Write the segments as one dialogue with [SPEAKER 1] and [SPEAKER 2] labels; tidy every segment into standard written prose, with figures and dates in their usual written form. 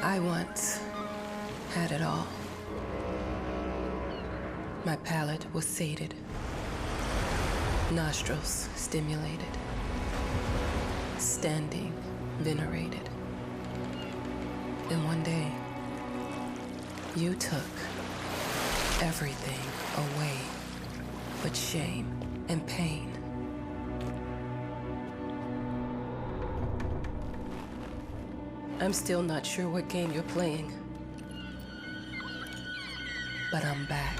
[SPEAKER 1] I once had it all. My palate was sated, nostrils stimulated, standing venerated. And one day, you took everything away but shame and pain. I'm still not sure what game you're playing, but I'm back.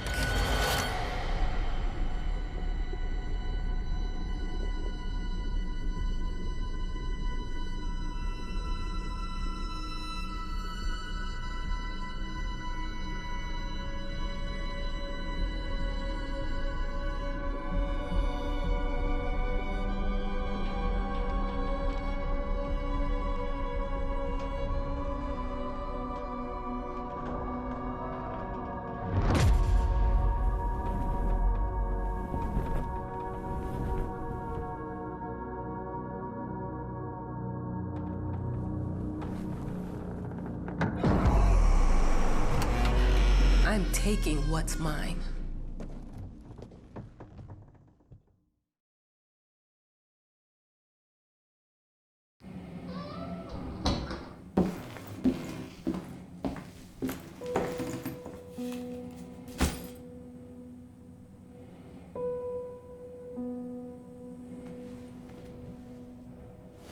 [SPEAKER 1] I'm taking what's mine.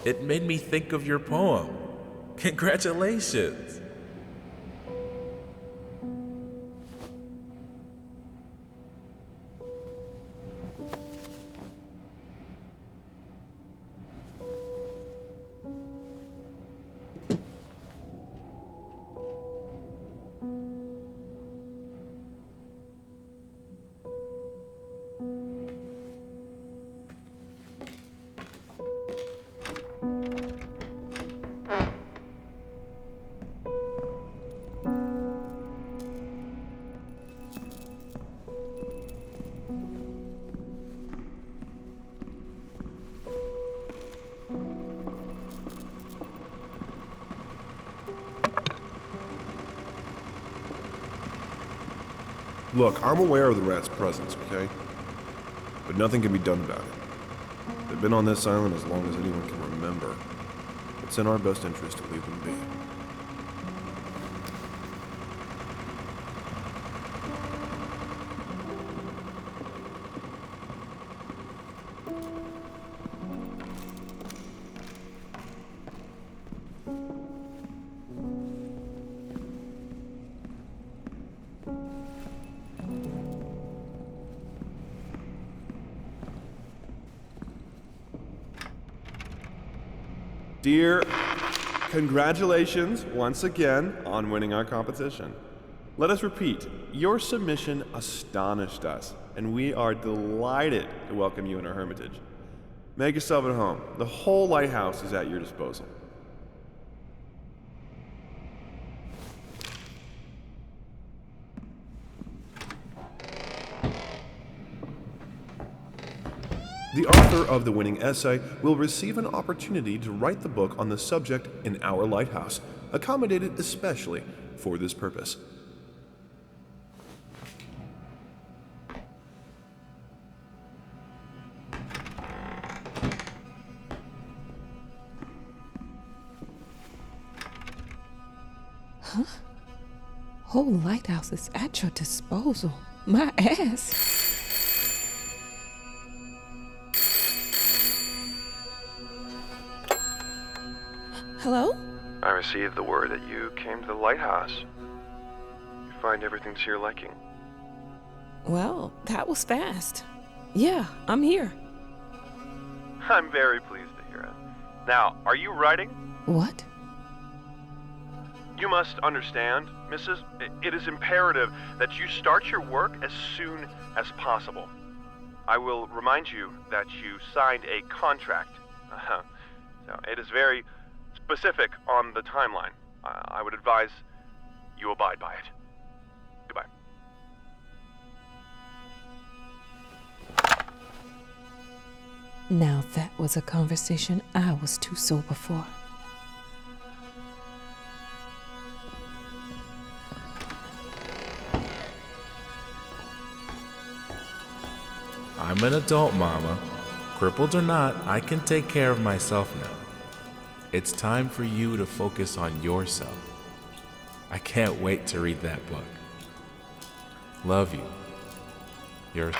[SPEAKER 2] It made me think of your poem. Congratulations!
[SPEAKER 3] Look, I'm aware of the rat's presence, okay? But nothing can be done about it. They've been on this island as long as anyone can remember. It's in our best interest to leave them be. Dear, congratulations once again on winning our competition. Let us repeat, your submission astonished us, and we are delighted to welcome you in our hermitage. Make yourself at home. The whole lighthouse is at your disposal. The author of the winning essay will receive an opportunity to write the book on the subject in our lighthouse, accommodated especially for this purpose.
[SPEAKER 1] Huh? Whole lighthouse is at your disposal. My ass. Hello?
[SPEAKER 4] I received the word that you came to the lighthouse. You find everything to your liking.
[SPEAKER 1] Well, that was fast. Yeah, I'm here.
[SPEAKER 4] I'm very pleased to hear it. Now, are you writing?
[SPEAKER 1] What?
[SPEAKER 4] You must understand, Mrs., it is imperative that you start your work as soon as possible. I will remind you that you signed a contract. So it is very specific on the timeline. I would advise you abide by it. Goodbye.
[SPEAKER 1] Now that was a conversation I was too sober for.
[SPEAKER 2] I'm an adult, Mama. Crippled or not, I can take care of myself now. It's time for you to focus on yourself. I can't wait to read that book. Love you. Your...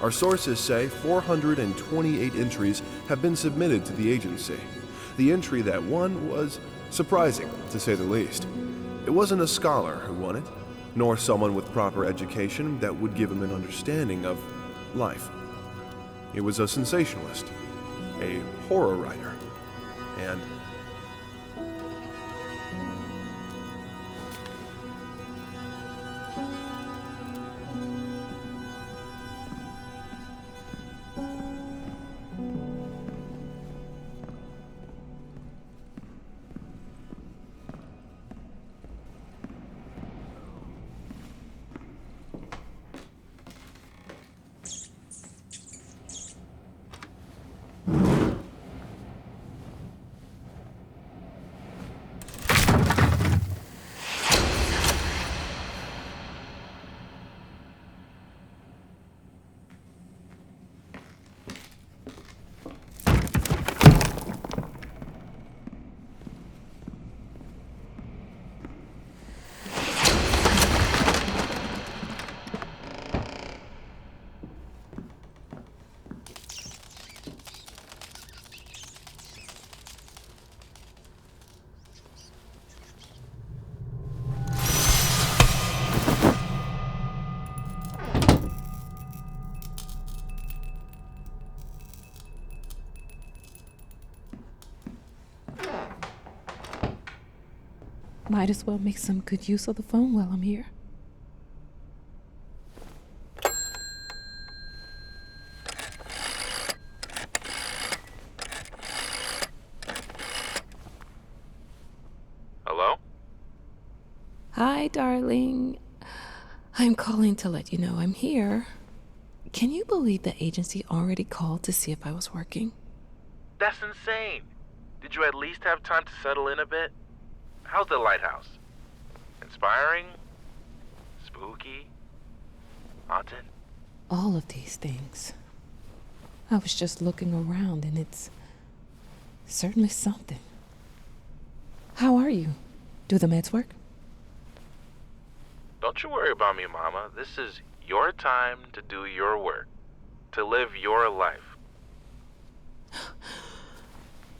[SPEAKER 3] Our sources say 428 entries have been submitted to the agency. The entry that won was surprising, to say the least. It wasn't a scholar who won it, nor someone with proper education that would give him an understanding of life. It was a sensationalist, a horror writer, and
[SPEAKER 1] Might as well make some good use of the phone while I'm here.
[SPEAKER 2] Hello?
[SPEAKER 1] Hi, darling. I'm calling to let you know I'm here. Can you believe the agency already called to see if I was working?
[SPEAKER 2] That's insane. Did you at least have time to settle in a bit? How's the lighthouse? Inspiring? Spooky? Haunted?
[SPEAKER 1] All of these things. I was just looking around and it's certainly something. How are you? Do the meds work?
[SPEAKER 2] Don't you worry about me, Mama. This is your time to do your work, to live your life.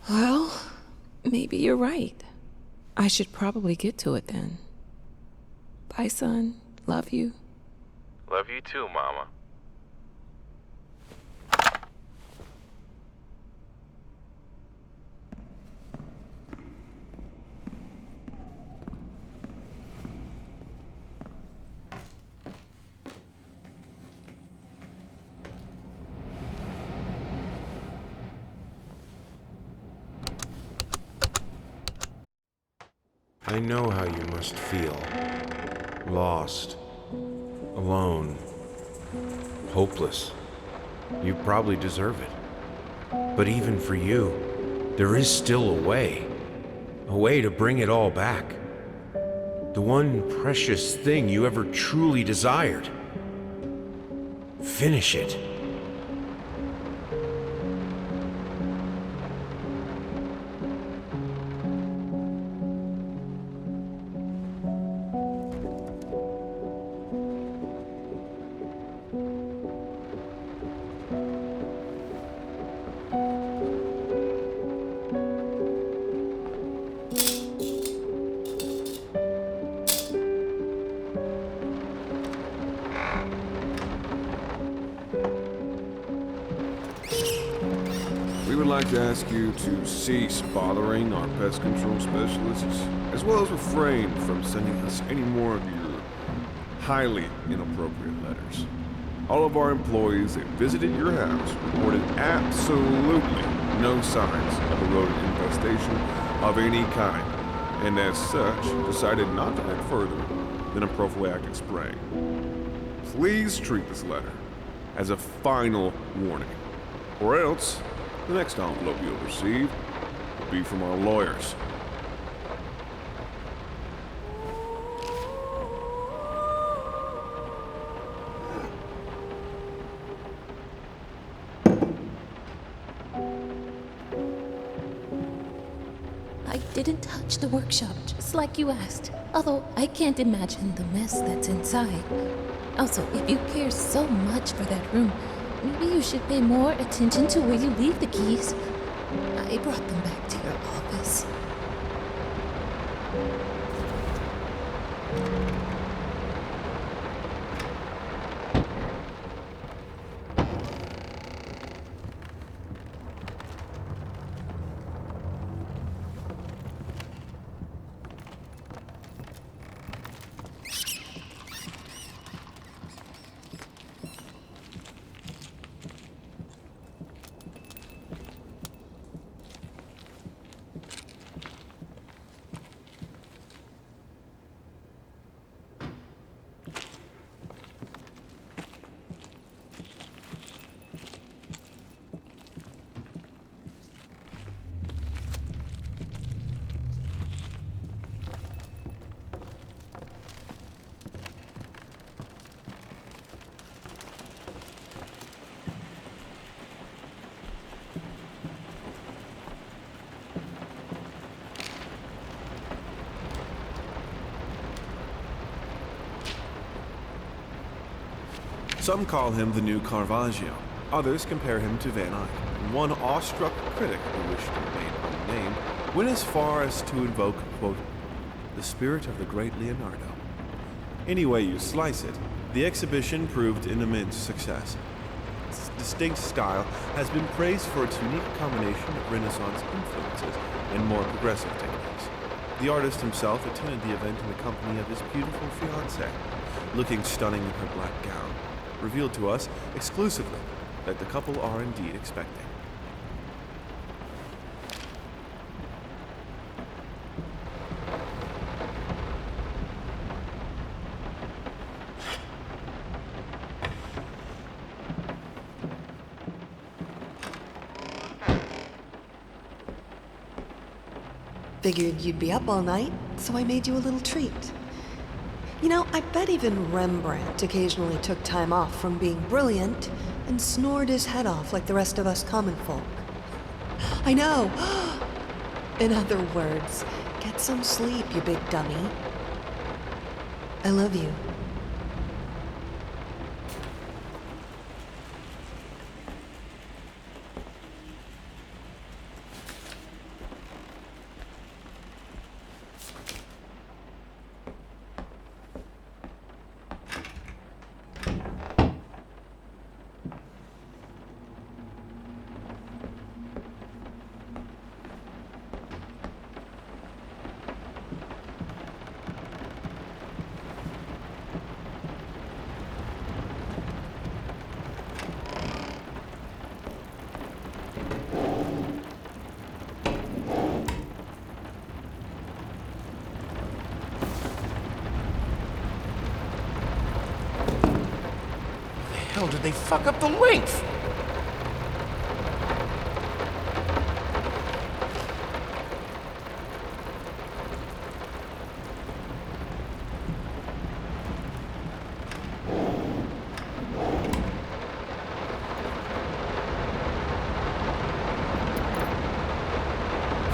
[SPEAKER 1] Well, maybe you're right. I should probably get to it then. Bye, son. Love you.
[SPEAKER 2] Love you too, Mama.
[SPEAKER 5] I know how you must feel. Lost. Alone. Hopeless. You probably deserve it. But even for you, there is still a way. A way to bring it all back. The one precious thing you ever truly desired. Finish it.
[SPEAKER 3] we would like to ask you to cease bothering our pest control specialists, as well as refrain from sending us any more of your highly inappropriate letters. All of our employees that visited your house reported absolutely no signs of a rodent infestation of any kind, and as such, decided not to head further than a prophylactic spray. please treat this letter as a final warning. Or else, the next envelope you'll receive will be from our lawyers.
[SPEAKER 1] I didn't touch the workshop, just like you asked. Although I can't imagine the mess that's inside. Also, if you care so much for that room, maybe you should pay more attention to where you leave the keys. I brought them back to your office.
[SPEAKER 3] Some call him the new Caravaggio. Others compare him to Van Eyck. And one awestruck critic who wished to remain unnamed went as far as to invoke, quote, the spirit of the great Leonardo. Any way you slice it, the exhibition proved an immense success. Its distinct style has been praised for its unique combination of Renaissance influences and more progressive techniques. The artist himself attended the event in the company of his beautiful fiancée, looking stunning in her black gown, revealed to us exclusively that the couple are indeed expecting.
[SPEAKER 6] Figured you'd be up all night, so I made you a little treat. You know, I bet even Rembrandt occasionally took time off from being brilliant and snored his head off like the rest of us common folk. I know! In other words, get some sleep, you big dummy. I love you.
[SPEAKER 5] How did they fuck up the length?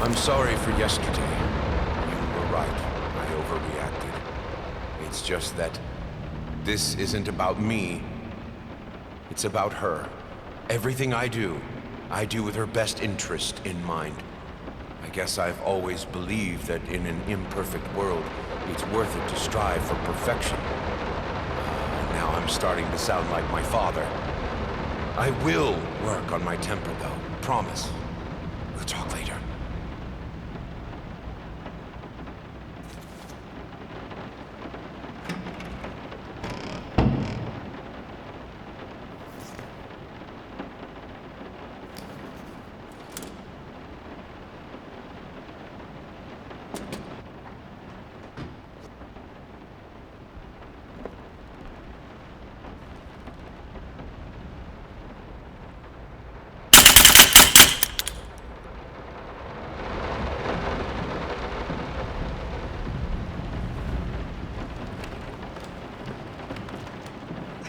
[SPEAKER 5] I'm sorry for yesterday. You were right. I overreacted. It's just that this isn't about me. It's about her. Everything I do with her best interest in mind. I guess I've always believed that in an imperfect world, it's worth it to strive for perfection. Now I'm starting to sound like my father. I will work on my temper, though. Promise. We'll talk later.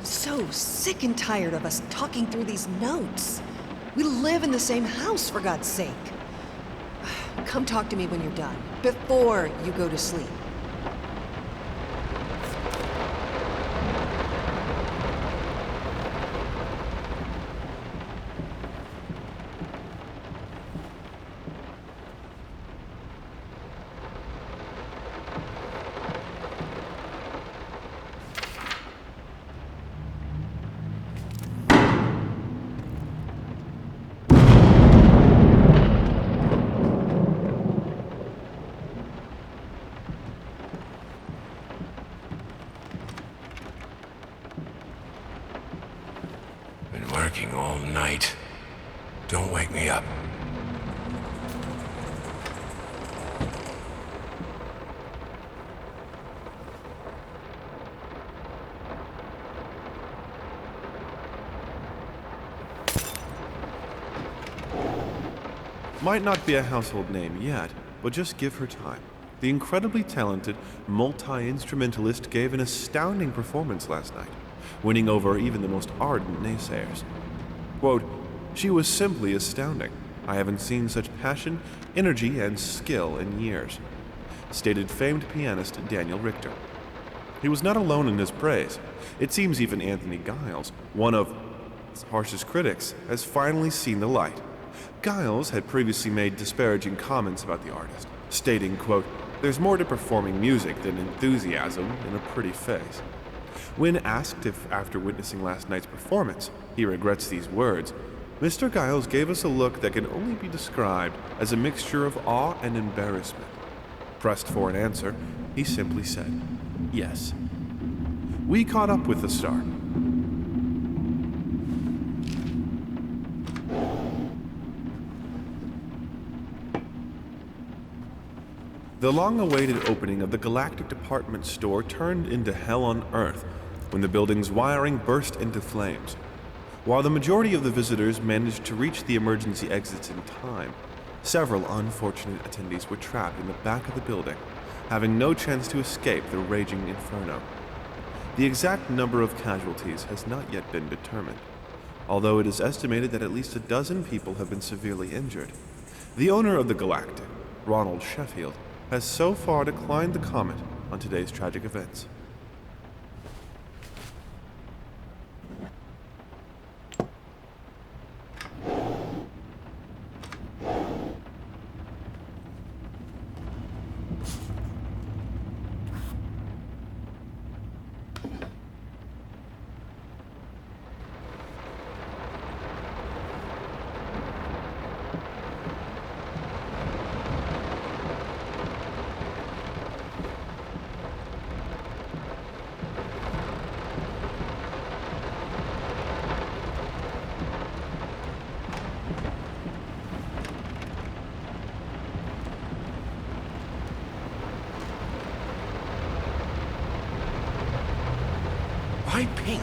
[SPEAKER 6] so sick and tired of us talking through these notes. We live in the same house, for God's sake. Come talk to me when you're done, before you go to sleep.
[SPEAKER 5] Working all night. Don't wake me up.
[SPEAKER 3] Might not be a household name yet, but just give her time. The incredibly talented multi-instrumentalist gave an astounding performance last night, winning over even the most ardent naysayers. Quote, "She was simply astounding. I haven't seen such passion, energy, and skill in years," stated famed pianist Daniel Richter. He was not alone in his praise. It seems even Anthony Giles, one of his harshest critics, has finally seen the light. Giles had previously made disparaging comments about the artist, stating, quote, "There's more to performing music than enthusiasm in a pretty face." When asked if, after witnessing last night's performance, he regrets these words, Mr. Giles gave us a look that can only be described as a mixture of awe and embarrassment. Pressed for an answer, he simply said, "Yes." We caught up with the star. The long-awaited opening of the Galactic Department Store turned into hell on Earth when the building's wiring burst into flames. While the majority of the visitors managed to reach the emergency exits in time, several unfortunate attendees were trapped in the back of the building, having no chance to escape the raging inferno. The exact number of casualties has not yet been determined, although it is estimated that at least a dozen people have been severely injured. The owner of the Galactic, Ronald Sheffield, has so far declined to comment on today's tragic events.
[SPEAKER 5] Why pink?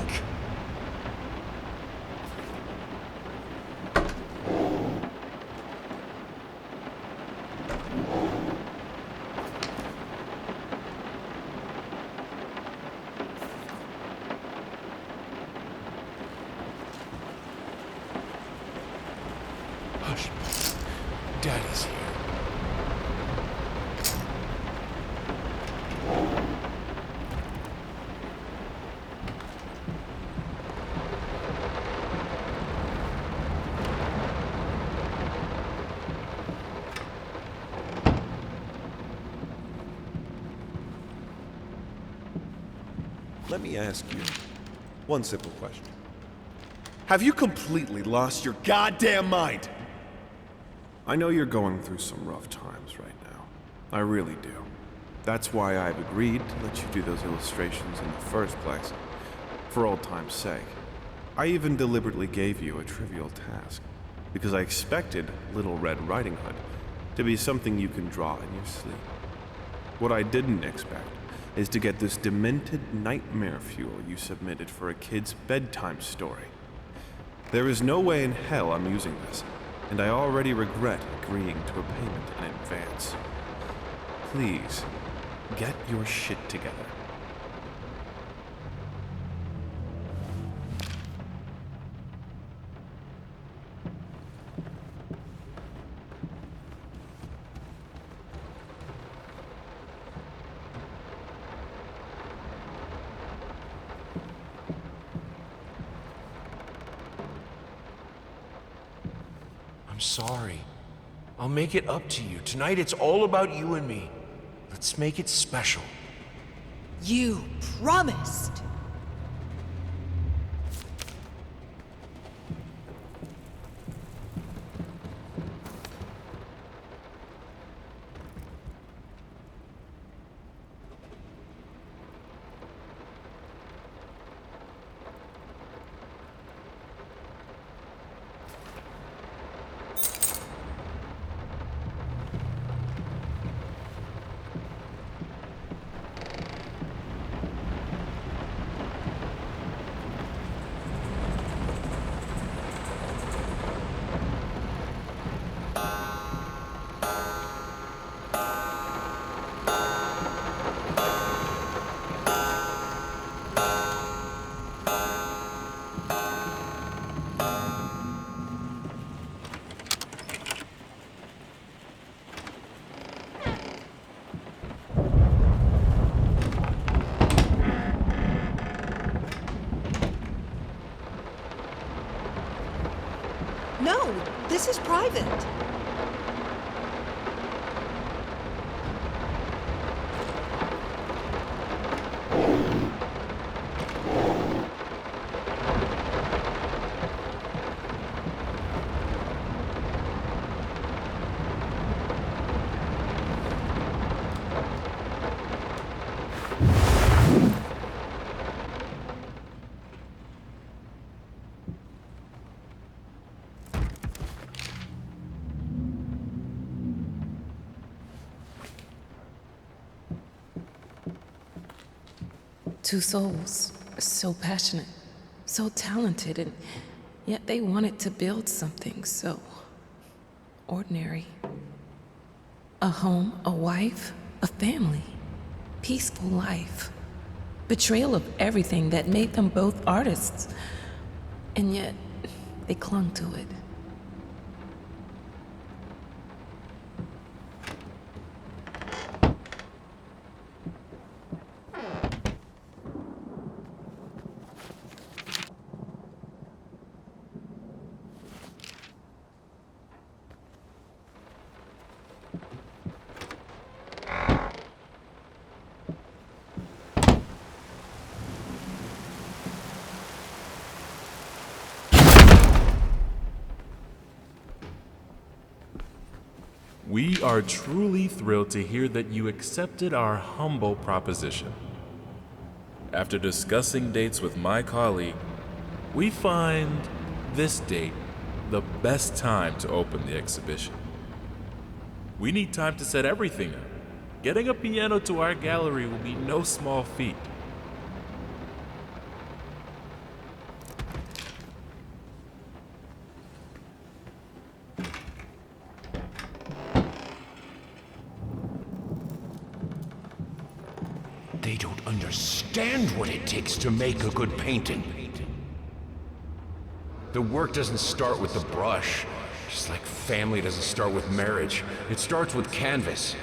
[SPEAKER 5] Hush. Daddy's here.
[SPEAKER 3] Let me ask you one simple question. Have you completely lost your goddamn mind? I know you're going through some rough times right now. I really do. That's why I've agreed to let you do those illustrations in the first place, for old time's sake. I even deliberately gave you a trivial task, because I expected Little Red Riding Hood to be something you can draw in your sleep. What I didn't expect is to get this demented nightmare fuel you submitted for a kid's bedtime story. There is no way in hell I'm using this, and I already regret agreeing to a payment in advance. Please, get your shit together.
[SPEAKER 5] sorry. I'll make it up to you. Tonight it's all about you and me. Let's make it special.
[SPEAKER 6] You promised! No, this is private.
[SPEAKER 1] Two souls, so passionate, so talented, and yet they wanted to build something so ordinary. A home, a wife, a family, peaceful life. Betrayal of everything that made them both artists, and yet they clung to it.
[SPEAKER 2] We are truly thrilled to hear that you accepted our humble proposition. After discussing dates with my colleague, we find this date the best time to open the exhibition. We need time to set everything up. Getting a piano to our gallery will be no small feat.
[SPEAKER 5] They don't understand what it takes to make a good painting. The work doesn't start with the brush, just like family doesn't start with marriage. It starts with canvas.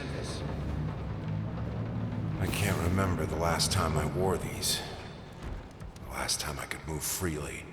[SPEAKER 7] I can't remember the last time I wore these. The last time I could move freely.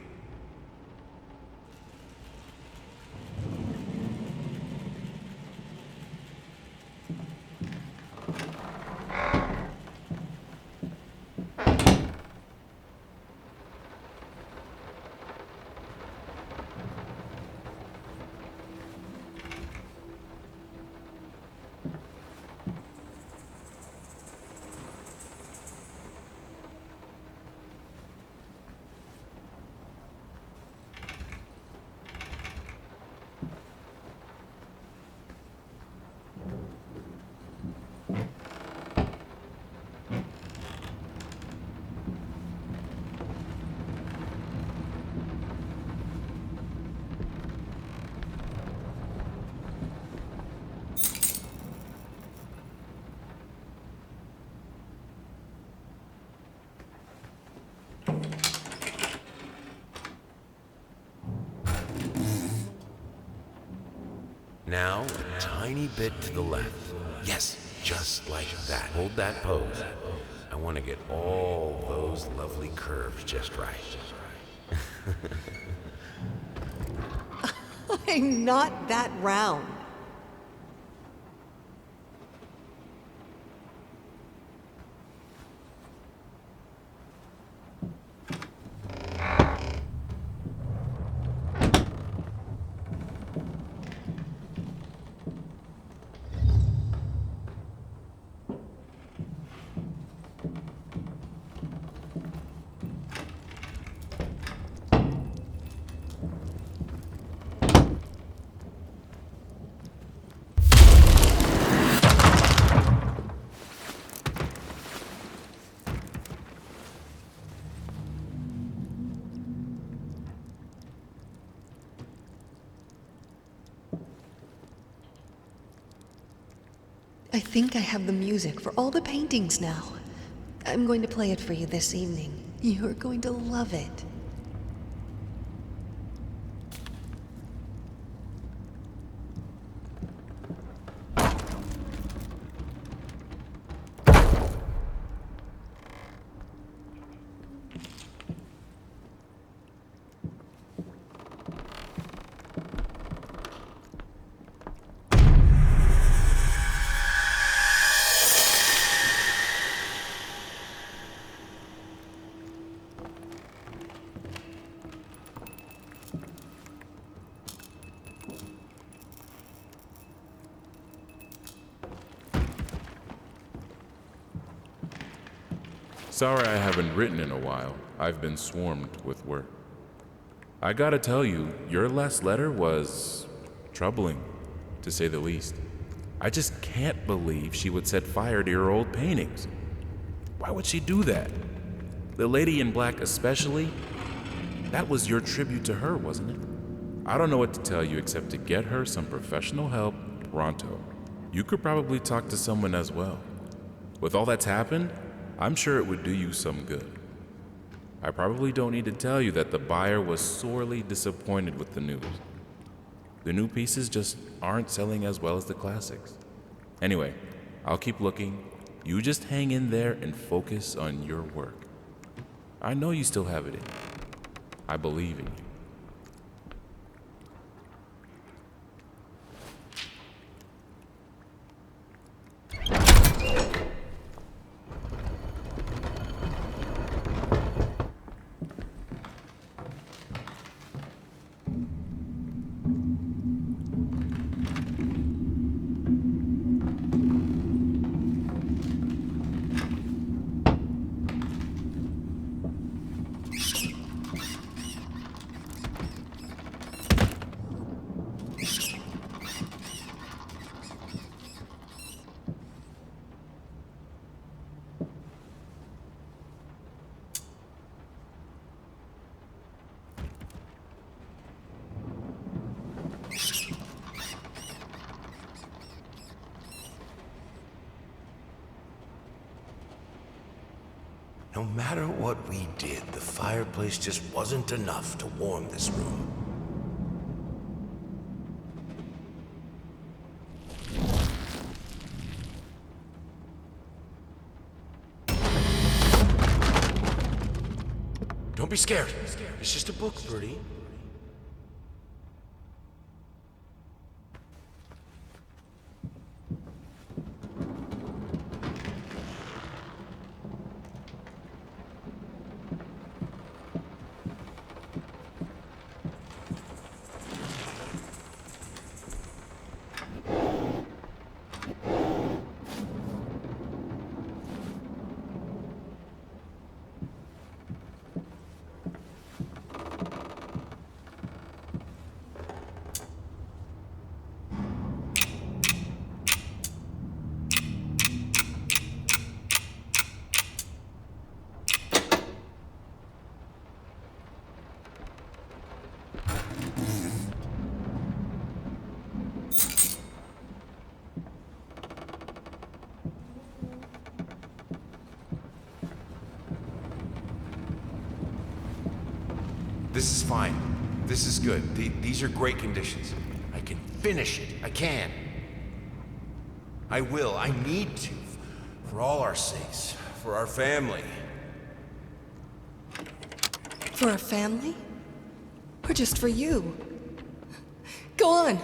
[SPEAKER 5] Now, a tiny bit to the left. Yes, just like that. Hold that pose. I want to get all those lovely curves just right.
[SPEAKER 6] I'm not that round. I think I have the music for all the paintings now. I'm going to play it for you this evening. You're going to love it.
[SPEAKER 2] Sorry I haven't written in a while. I've been swarmed with work. I gotta tell you, your last letter was troubling, to say the least. I just can't believe she would set fire to your old paintings. Why would she do that? The lady in black especially? That was your tribute to her, wasn't it? I don't know what to tell you except to get her some professional help pronto. You could probably talk to someone as well. With all that's happened, I'm sure it would do you some good. I probably don't need to tell you that the buyer was sorely disappointed with the news. The new pieces just aren't selling as well as the classics. Anyway, I'll keep looking. You just hang in there and focus on your work. I know you still have it in you. I believe in you.
[SPEAKER 7] No matter what we did, the fireplace just wasn't enough to warm this room. Don't be scared. It's just a book, Birdie.
[SPEAKER 5] This is fine. This is good. These are great conditions. I can finish it. I can. I will. I need to. For all our sakes. For our family.
[SPEAKER 6] For our family? Or just for you? Go on,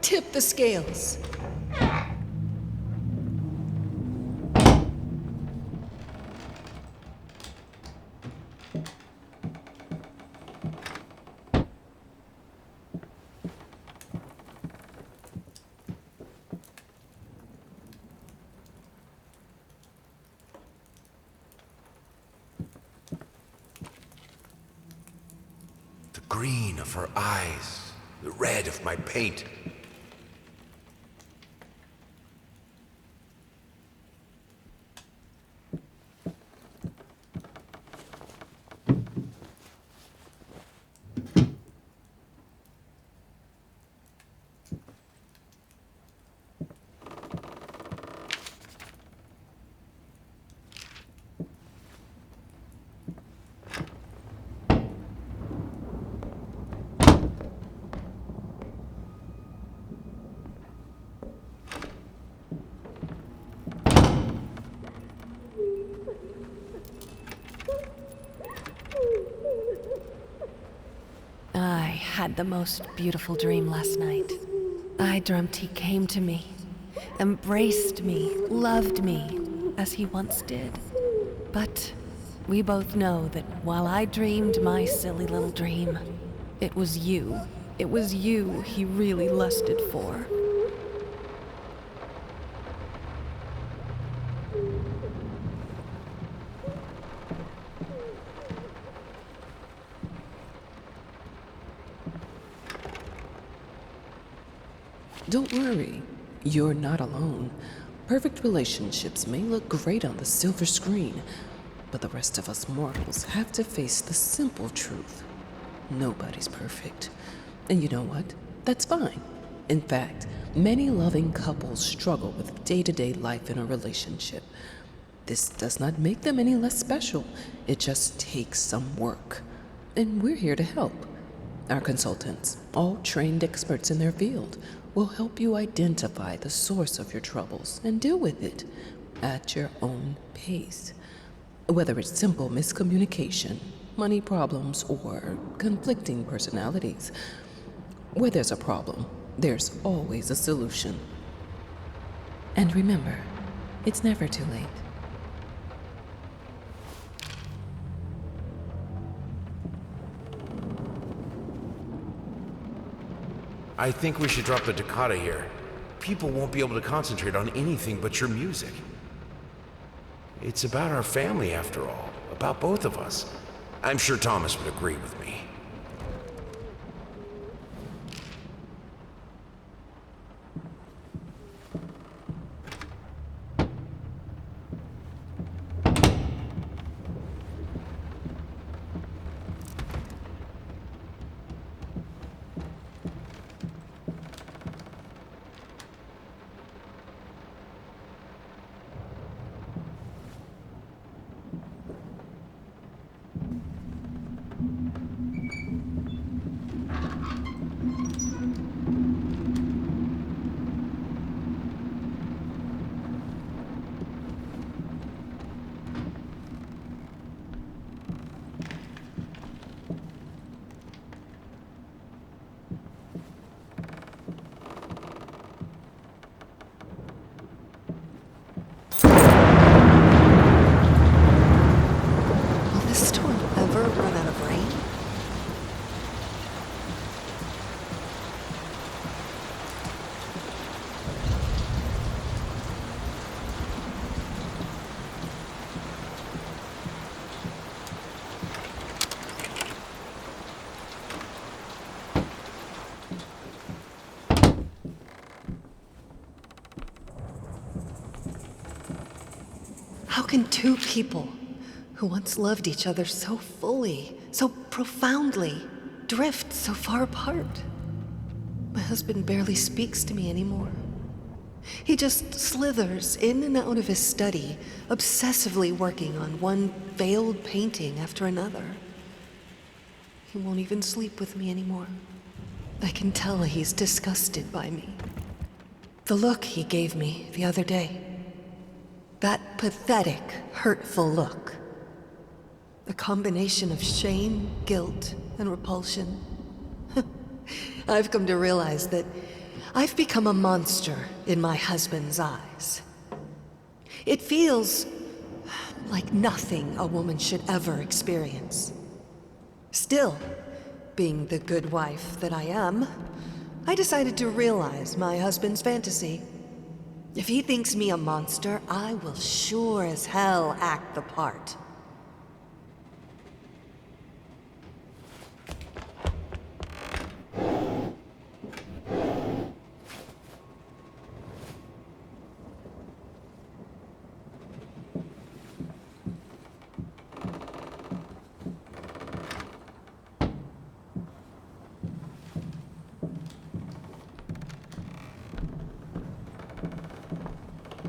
[SPEAKER 6] tip the scales.
[SPEAKER 7] The green of her eyes, the red of my paint.
[SPEAKER 6] I had the most beautiful dream last night. I dreamt he came to me, embraced me, loved me, as he once did. But we both know that while I dreamed my silly little dream, it was you he really lusted for.
[SPEAKER 8] Don't worry, you're not alone. Perfect relationships may look great on the silver screen, but the rest of us mortals have to face the simple truth. Nobody's perfect. And you know what? That's fine. In fact, many loving couples struggle with day-to-day life in a relationship. This does not make them any less special. It just takes some work. And we're here to help. Our consultants, all trained experts in their field, will help you identify the source of your troubles and deal with it at your own pace. Whether it's simple miscommunication, money problems, or conflicting personalities, where there's a problem, there's always a solution. And remember, it's never too late.
[SPEAKER 5] I think we should drop the toccata here. People won't be able to concentrate on anything but your music. It's about our family, after all. About both of us. I'm sure Thomas would agree with me.
[SPEAKER 6] How can two people who once loved each other so fully, so profoundly, drift so far apart? My husband barely speaks to me anymore. He just slithers in and out of his study, obsessively working on one failed painting after another. He won't even sleep with me anymore. I can tell he's disgusted by me. The look he gave me the other day. That pathetic, hurtful look. A combination of shame, guilt, and repulsion. I've come to realize that I've become a monster in my husband's eyes. It feels like nothing a woman should ever experience. Still, being the good wife that I am, I decided to realize my husband's fantasy. If he thinks me a monster, I will sure as hell act the part.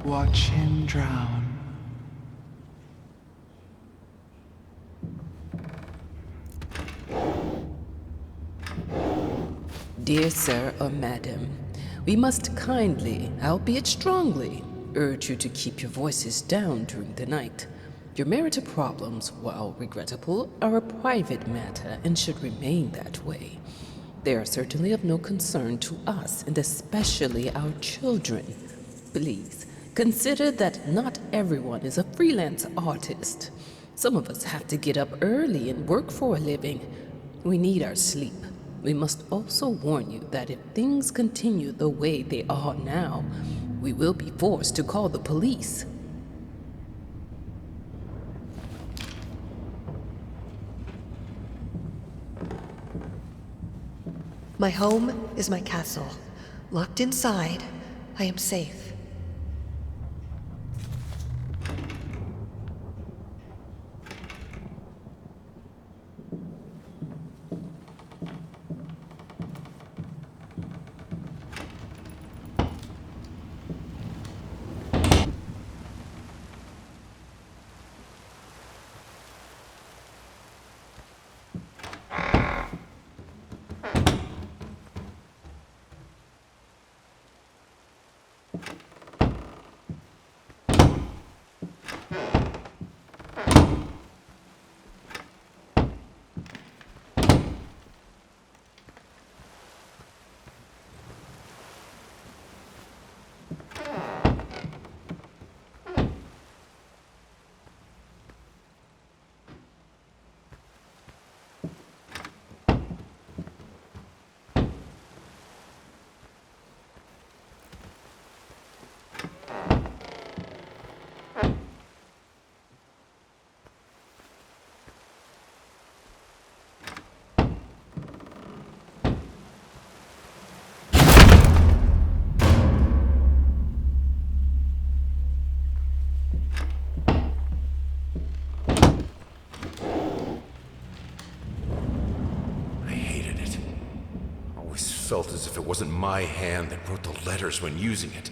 [SPEAKER 9] Watch him drown.
[SPEAKER 8] Dear sir or madam, we must kindly, albeit strongly, urge you to keep your voices down during the night. Your marital problems, while regrettable, are a private matter and should remain that way. They are certainly of no concern to us, and especially our children. Please, consider that not everyone is a freelance artist. Some of us have to get up early and work for a living. We need our sleep. We must also warn you that if things continue the way they are now, we will be forced to call the police.
[SPEAKER 6] My home is my castle. Locked inside, I am safe.
[SPEAKER 7] Felt as if it wasn't my hand that wrote the letters when using it.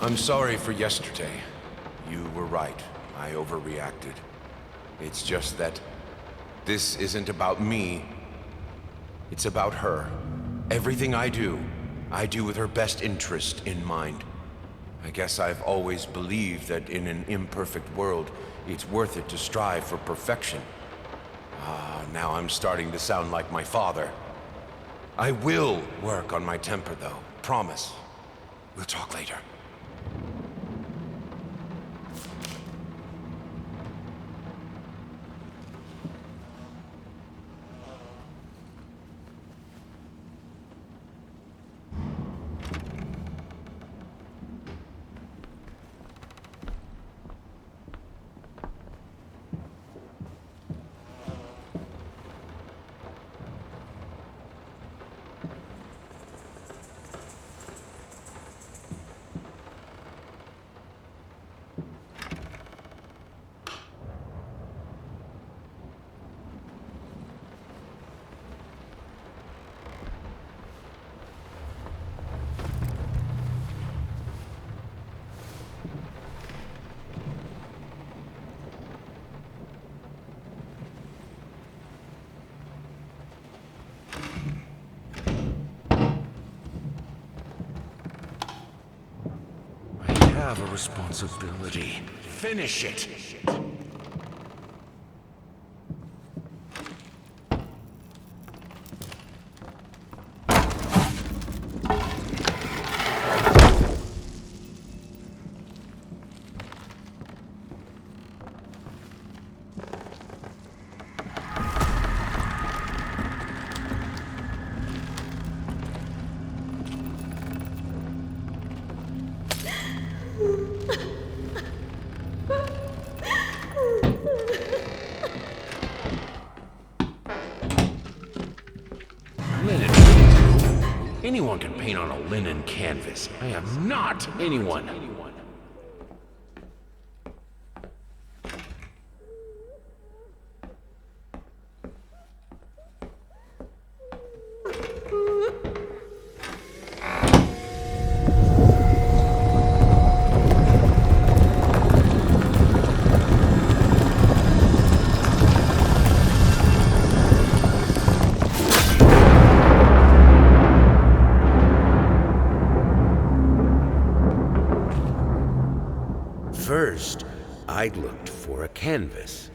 [SPEAKER 7] I'm sorry for yesterday. You were right. I overreacted. It's just that this isn't about me. It's about her. Everything I do with her best interest in mind. I guess I've always believed that in an imperfect world, it's worth it to strive for perfection. Now I'm starting to sound like my father. I will work on my temper, though. Promise. We'll talk later. I have a responsibility. Finish it.
[SPEAKER 5] Anyone can paint on a linen canvas. I am not anyone.
[SPEAKER 10] First, I looked for a canvas.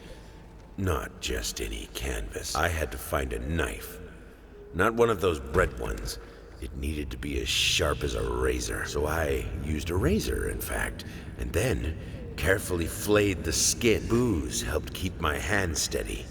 [SPEAKER 10] Not just any canvas. I had to find a knife. Not one of those bread ones. It needed to be as sharp as a razor. So I used a razor, in fact, and then carefully flayed the skin. Booze helped keep my hand steady.